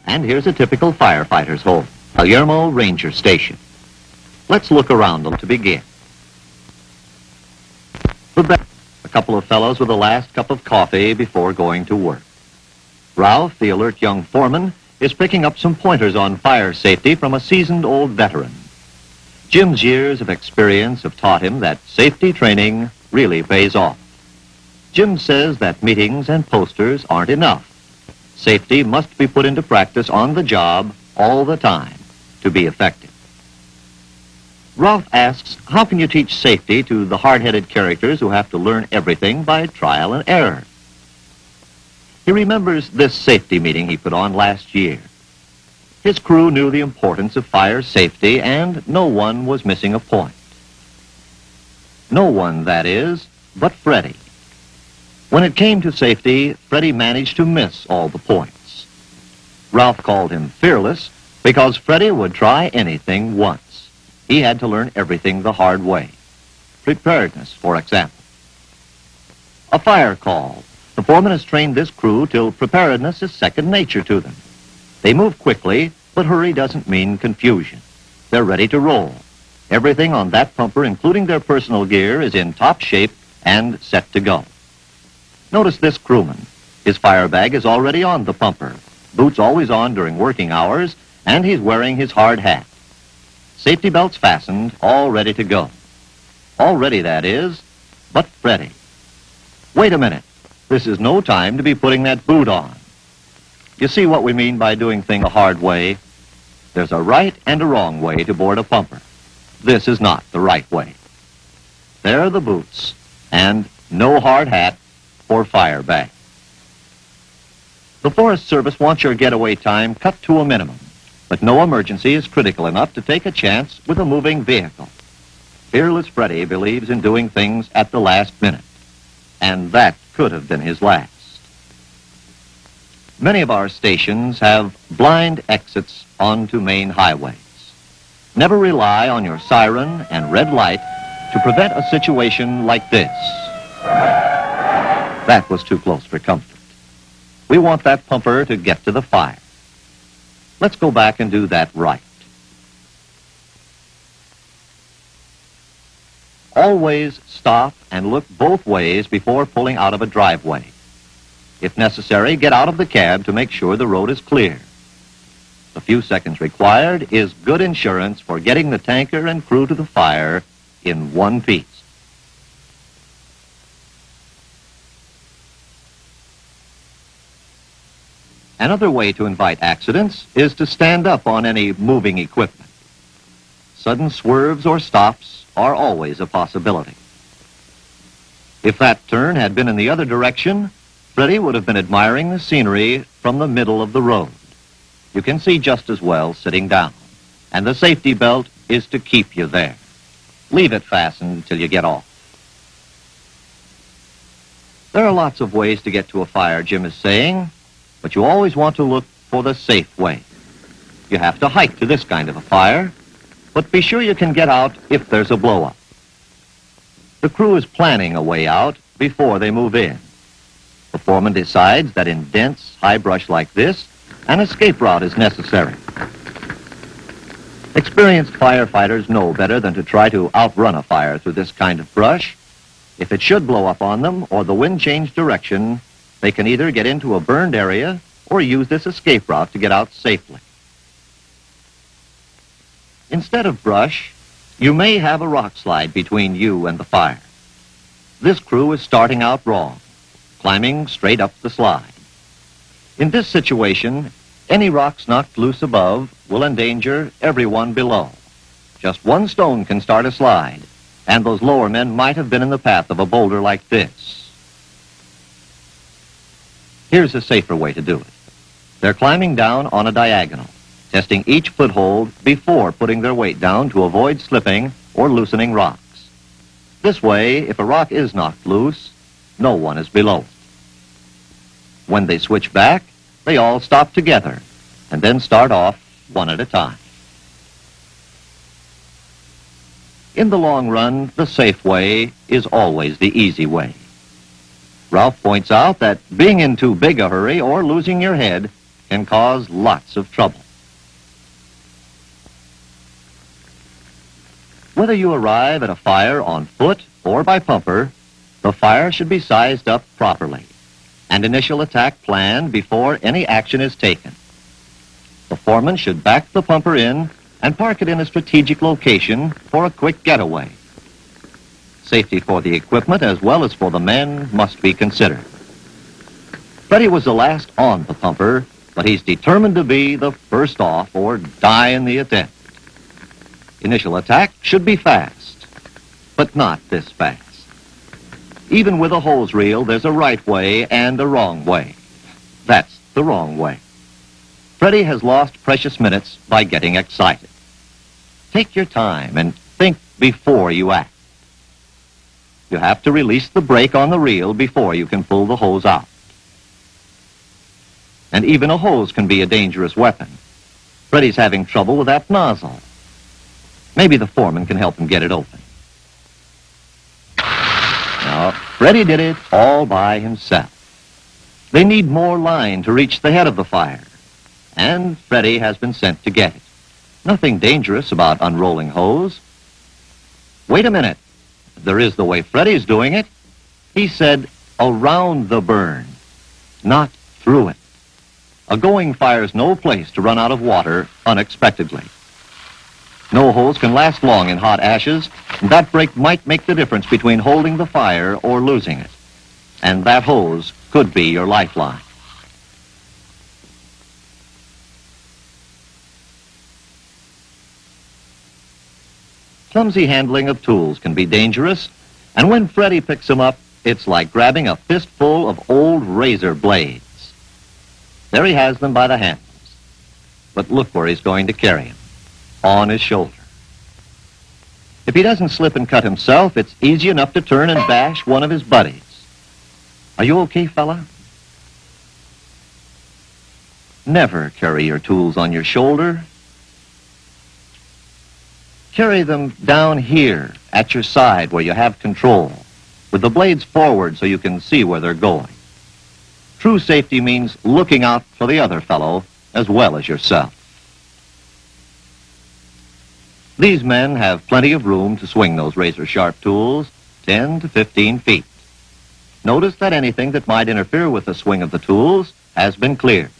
And here's a typical firefighter's home, Palermo Ranger Station. Let's look around them to begin. The bed, a couple of fellows with the last cup of coffee before going to work. Ralph, the alert young foreman, is picking up some pointers on fire safety from a seasoned old veteran. Jim's years of experience have taught him that safety training really pays off. Jim says that meetings and posters aren't enough. Safety must be put into practice on the job all the time to be effective. Ralph asks, how can you teach safety to the hard-headed characters who have to learn everything by trial and error? He remembers this safety meeting he put on last year. His crew knew the importance of fire safety, and no one was missing a point. No one, that is, but Freddy. When it came to safety, Freddy managed to miss all the points. Ralph called him fearless because Freddy would try anything once. He had to learn everything the hard way. Preparedness, for example. A fire call. The foreman has trained this crew till preparedness is second nature to them. They move quickly, but hurry doesn't mean confusion. They're ready to roll. Everything on that pumper, including their personal gear, is in top shape and set to go. Notice this crewman. His fire bag is already on the pumper, boots always on during working hours, and he's wearing his hard hat. Safety belts fastened, all ready to go. All ready, that is, but Freddy. Wait a minute. This is no time to be putting that boot on. You see what we mean by doing things the hard way? There's a right and a wrong way to board a pumper. This is not the right way. There are the boots, and no hard hat or fire bag. The Forest Service wants your getaway time cut to a minimum, but no emergency is critical enough to take a chance with a moving vehicle. Fearless Freddy believes in doing things at the last minute, and that could have been his last. Many of our stations have blind exits onto main highways. Never rely on your siren and red light to prevent a situation like this. That was too close for comfort. We want that pumper to get to the fire. Let's go back and do that right. Always stop and look both ways before pulling out of a driveway. If necessary, get out of the cab to make sure the road is clear. The few seconds required is good insurance for getting the tanker and crew to the fire in one piece. Another way to invite accidents is to stand up on any moving equipment. Sudden swerves or stops are always a possibility. If that turn had been in the other direction, Freddy would have been admiring the scenery from the middle of the road. You can see just as well sitting down, and the safety belt is to keep you there. Leave it fastened till you get off. There are lots of ways to get to a fire, Jim is saying, but you always want to look for the safe way. You have to hike to this kind of a fire, but be sure you can get out if there's a blow-up. The crew is planning a way out before they move in. The foreman decides that in dense, high brush like this, an escape route is necessary. Experienced firefighters know better than to try to outrun a fire through this kind of brush. If it should blow up on them or the wind change direction, they can either get into a burned area or use this escape route to get out safely. Instead of brush, you may have a rock slide between you and the fire. This crew is starting out wrong, climbing straight up the slide. In this situation, any rocks knocked loose above will endanger everyone below. Just one stone can start a slide, and those lower men might have been in the path of a boulder like this. Here's a safer way to do it. They're climbing down on a diagonal, testing each foothold before putting their weight down to avoid slipping or loosening rocks. This way, if a rock is knocked loose, no one is below it. When they switch back, they all stop together and then start off one at a time. In the long run, the safe way is always the easy way. Ralph points out that being in too big a hurry or losing your head can cause lots of trouble. Whether you arrive at a fire on foot or by pumper, the fire should be sized up properly and initial attack planned before any action is taken. The foreman should back the pumper in and park it in a strategic location for a quick getaway. Safety for the equipment as well as for the men must be considered. Freddy was the last on the pumper, but he's determined to be the first off or die in the attempt. Initial attack should be fast, but not this fast. Even with a hose reel, there's a right way and a wrong way. That's the wrong way. Freddy has lost precious minutes by getting excited. Take your time and think before you act. You have to release the brake on the reel before you can pull the hose out. And even a hose can be a dangerous weapon. Freddy's having trouble with that nozzle. Maybe the foreman can help him get it open. Now, Freddy did it all by himself. They need more line to reach the head of the fire, and Freddy has been sent to get it. Nothing dangerous about unrolling hose. Wait a minute. There is the way Freddy's doing it. He said around the burn, not through it. A going fire's no place to run out of water unexpectedly. No hose can last long in hot ashes, and that break might make the difference between holding the fire or losing it. And that hose could be your lifeline. Clumsy handling of tools can be dangerous, and when Freddy picks them up, it's like grabbing a fistful of old razor blades. There he has them by the handles. But look where he's going to carry them. On his shoulder. If he doesn't slip and cut himself, it's easy enough to turn and bash one of his buddies. Are you okay, fella? Never carry your tools on your shoulder. Carry them down here at your side where you have control, with the blades forward so you can see where they're going. True safety means looking out for the other fellow as well as yourself. These men have plenty of room to swing those razor-sharp tools, 10 to 15 feet. Notice that anything that might interfere with the swing of the tools has been cleared.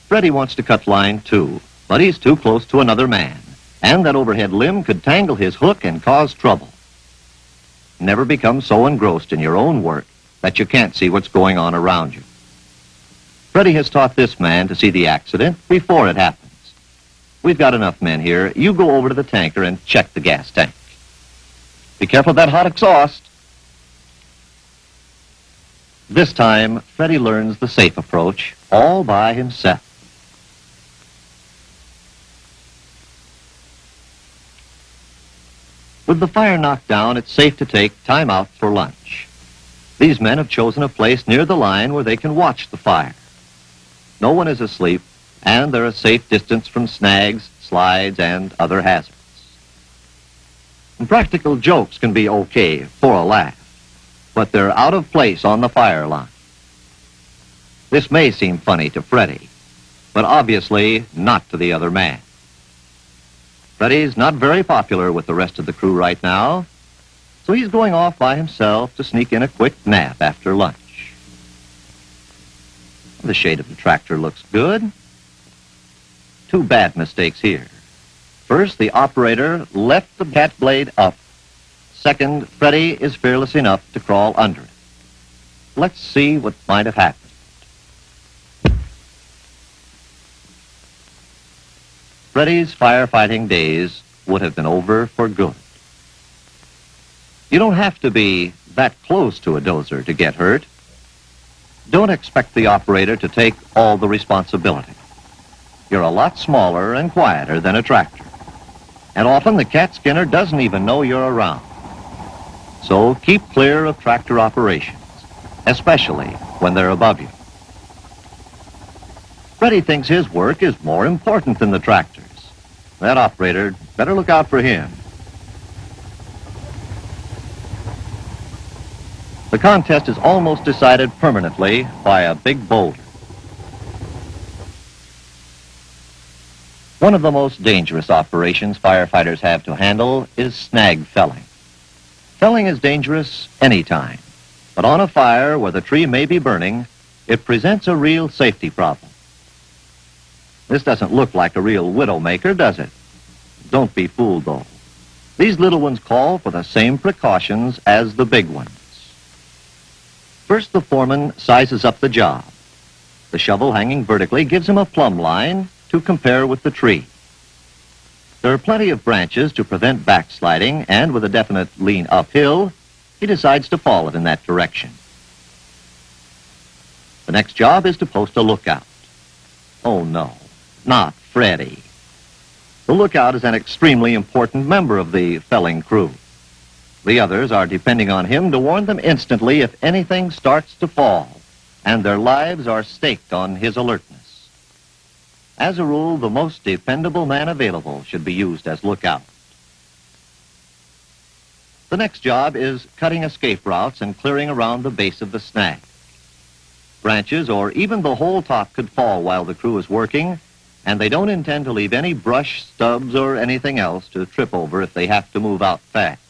Freddy wants to cut line too, but he's too close to another man, and that overhead limb could tangle his hook and cause trouble. Never become so engrossed in your own work that you can't see what's going on around you. Freddy has taught this man to see the accident before it happens. We've got enough men here. You go over to the tanker and check the gas tank. Be careful of that hot exhaust. This time, Freddy learns the safe approach all by himself. With the fire knocked down, it's safe to take time out for lunch. These men have chosen a place near the line where they can watch the fire. No one is asleep, and they're a safe distance from snags, slides, and other hazards. And practical jokes can be okay for a laugh, but they're out of place on the fire line. This may seem funny to Freddy, but obviously not to the other man. Freddy's not very popular with the rest of the crew right now, so he's going off by himself to sneak in a quick nap after lunch. The shade of the tractor looks good. Two bad mistakes here. First, the operator left the cat blade up. Second, Freddy is fearless enough to crawl under it. Let's see what might have happened. Freddy's firefighting days would have been over for good. You don't have to be that close to a dozer to get hurt. Don't expect the operator to take all the responsibility. You're a lot smaller and quieter than a tractor. And often the cat skinner doesn't even know you're around. So keep clear of tractor operations, especially when they're above you. Freddy thinks his work is more important than the tractor's. That operator better look out for him. The contest is almost decided permanently by a big boulder. One of the most dangerous operations firefighters have to handle is snag felling. Felling is dangerous anytime, but on a fire where the tree may be burning, it presents a real safety problem. This doesn't look like a real widowmaker, does it? Don't be fooled, though. These little ones call for the same precautions as the big ones. First, the foreman sizes up the job. The shovel hanging vertically gives him a plumb line to compare with the tree. There are plenty of branches to prevent backsliding, and with a definite lean uphill, he decides to follow it in that direction. The next job is to post a lookout. Oh no, not Freddy. The lookout is an extremely important member of the felling crew. The others are depending on him to warn them instantly if anything starts to fall, and their lives are staked on his alertness. As a rule, the most dependable man available should be used as lookout. The next job is cutting escape routes and clearing around the base of the snag. Branches or even the whole top could fall while the crew is working, and they don't intend to leave any brush, stubs, or anything else to trip over if they have to move out fast.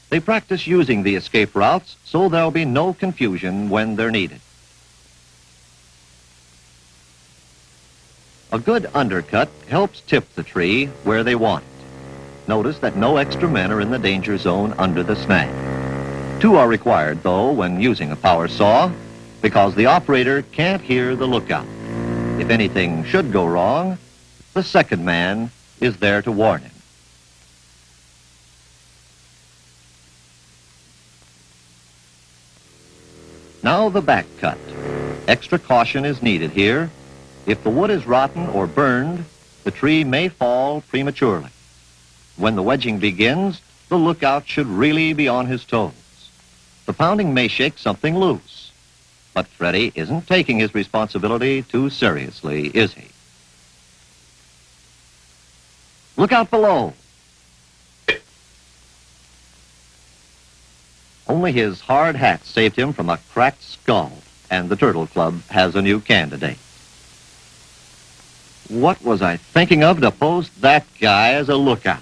They practice using the escape routes so there'll be no confusion when they're needed. A good undercut helps tip the tree where they want it. Notice that no extra men are in the danger zone under the snag. 2 are required, though, when using a power saw, because the operator can't hear the lookout. If anything should go wrong, the second man is there to warn him. Now the back cut. Extra caution is needed here. If the wood is rotten or burned, the tree may fall prematurely. When the wedging begins, the lookout should really be on his toes. The pounding may shake something loose. But Freddy isn't taking his responsibility too seriously, is he? Look out below. Only his hard hat saved him from a cracked skull, and the Turtle Club has a new candidate. What was I thinking of to post that guy as a lookout?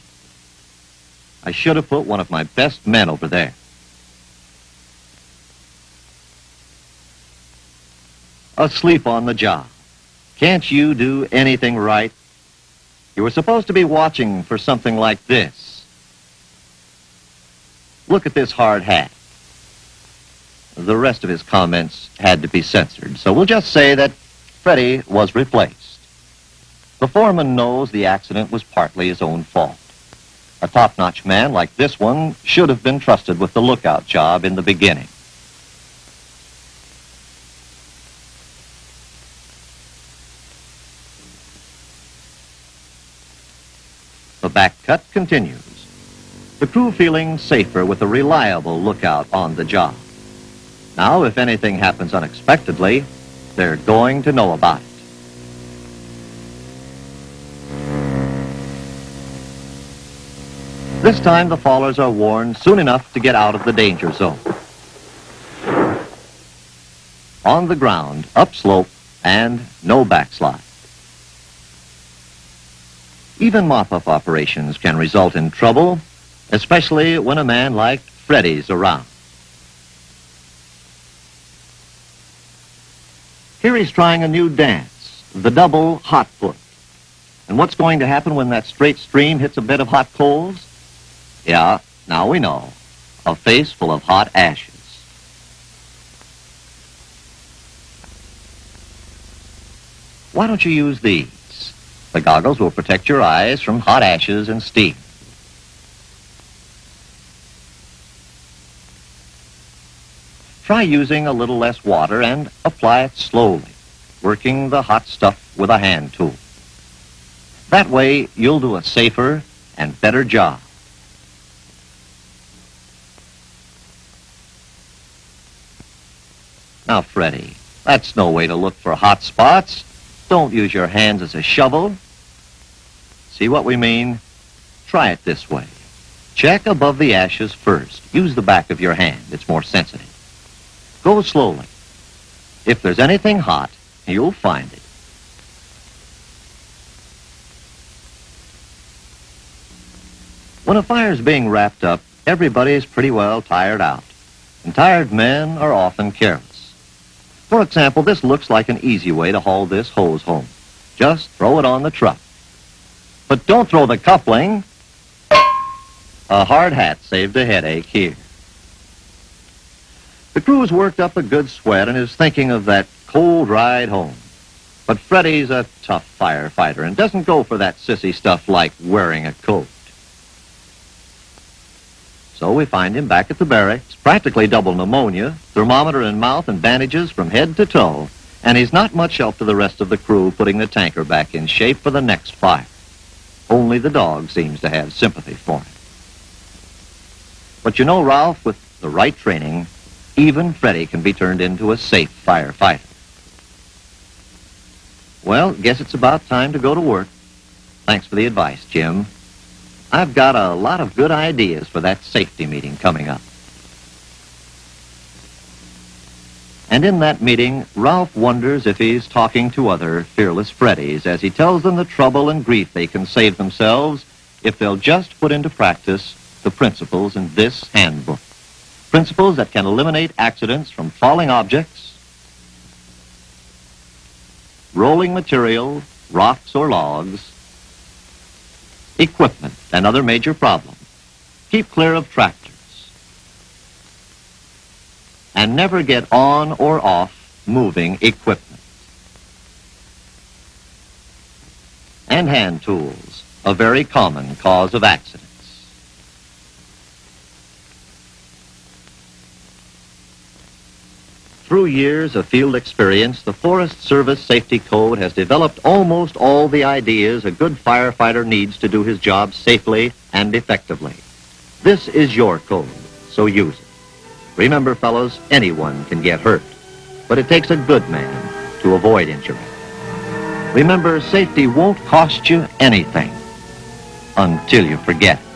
I should have put one of my best men over there. Asleep on the job. Can't you do anything right? You were supposed to be watching for something like this. Look at this hard hat. The rest of his comments had to be censored, so we'll just say that Freddy was replaced. The foreman knows the accident was partly his own fault. A top-notch man like this one should have been trusted with the lookout job in the beginning. The back cut continues. The crew feeling safer with a reliable lookout on the job. Now, if anything happens unexpectedly, they're going to know about it. This time, the fallers are warned soon enough to get out of the danger zone. On the ground, upslope, and no backslide. Even mop-up operations can result in trouble, especially when a man like Freddy's around. Here he's trying a new dance, the double hot foot. And what's going to happen when that straight stream hits a bed of hot coals? Yeah, now we know. A face full of hot ashes. Why don't you use these? The goggles will protect your eyes from hot ashes and steam. Try using a little less water and apply it slowly, working the hot stuff with a hand tool. That way, you'll do a safer and better job. Now, Freddy, that's no way to look for hot spots. Don't use your hands as a shovel. See what we mean? Try it this way. Check above the ashes first. Use the back of your hand. It's more sensitive. Go slowly. If there's anything hot, you'll find it. When a fire's being wrapped up, everybody's pretty well tired out. And tired men are often careless. For example, this looks like an easy way to haul this hose home. Just throw it on the truck. But don't throw the coupling. A hard hat saved a headache here. The crew's worked up a good sweat and is thinking of that cold ride home. But Freddy's a tough firefighter and doesn't go for that sissy stuff like wearing a coat. So we find him back at the barracks, practically double pneumonia, thermometer in mouth and bandages from head to toe, and he's not much help to the rest of the crew putting the tanker back in shape for the next fire. Only the dog seems to have sympathy for him. But you know, Ralph, with the right training, even Freddy can be turned into a safe firefighter. Well, guess it's about time to go to work. Thanks for the advice, Jim. I've got a lot of good ideas for that safety meeting coming up. And in that meeting, Ralph wonders if he's talking to other fearless Freddys as he tells them the trouble and grief they can save themselves if they'll just put into practice the principles in this handbook. Principles that can eliminate accidents from falling objects, rolling material, rocks or logs, equipment, and other major problems. Keep clear of tractors. And never get on or off moving equipment. And hand tools, a very common cause of accidents. Through years of field experience, the Forest Service Safety Code has developed almost all the ideas a good firefighter needs to do his job safely and effectively. This is your code, so use it. Remember, fellows, anyone can get hurt, but it takes a good man to avoid injury. Remember, safety won't cost you anything until you forget it.